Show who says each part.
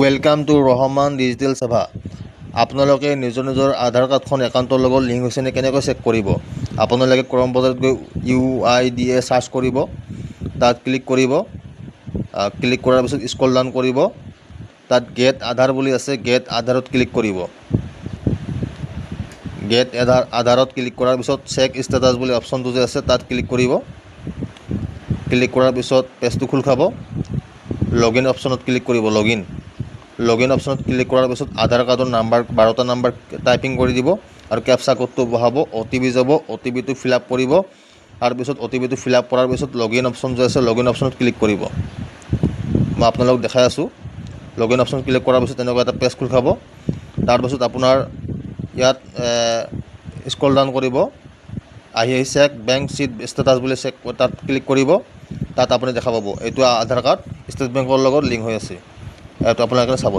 Speaker 1: Welcome to Rahman digital সেৱা। আপোনালোকে নিজৰ আধাৰ কাৰ্ডখন একাউণ্টৰ লগত লিংক হৈছে নে কেনেকৈ চেক কৰিব। আপোনালোকে ক্ৰম ব্ৰাউজাৰত গৈ UIDA সাৰ্চ কৰিব, তাত ক্লিক কৰিব। ক্লিক কৰাৰ পিছত স্ক্ৰল ডাউন কৰিব, তাত গেট আধাৰ বুলি আছে, গেট আধাৰত ক্লিক কৰিব। গেট আধাৰত ক্লিক কৰাৰ পিছত চেক ষ্টেটাছ বুলি অপশ্যনটো যে আছে তাত ক্লিক কৰিব। ক্লিক কৰাৰ পিছত পেজটো খোল খাব। লগইন অপশ্যনত ক্লিক কৰিব। লগইন অপশ্যনত ক্লিক কৰাৰ পিছত আধাৰ কাৰ্ডৰ নাম্বাৰ 12টা নাম্বাৰ টাইপিং কৰি দিব আৰু কেপচা কোডটো বহাব। OTP যাব, OTPটো ফিল আপ কৰিব। তাৰপিছত OTPটো ফিল আপ কৰাৰ পিছত লগইন অপশ্যন যে আছে লগইন অপশ্যনত ক্লিক কৰিব। মই আপোনালোকক দেখাই আছোঁ। লগইন অপশ্যন ক্লিক কৰাৰ পিছত এনেকুৱা এটা পেজ খোল খাব। তাৰপিছত আপোনাৰ ইয়াত স্ক্ৰল ডাউন কৰিব, আহি চেক বেংক চিট ষ্টেটাছ বুলি চেক তাত ক্লিক কৰিব। তাত আপুনি দেখা পাব এইটো আধাৰ কাৰ্ড ষ্টেট বেংকৰ লগত লিংক হৈ আছে। এইটো আপোনালোকে চাব।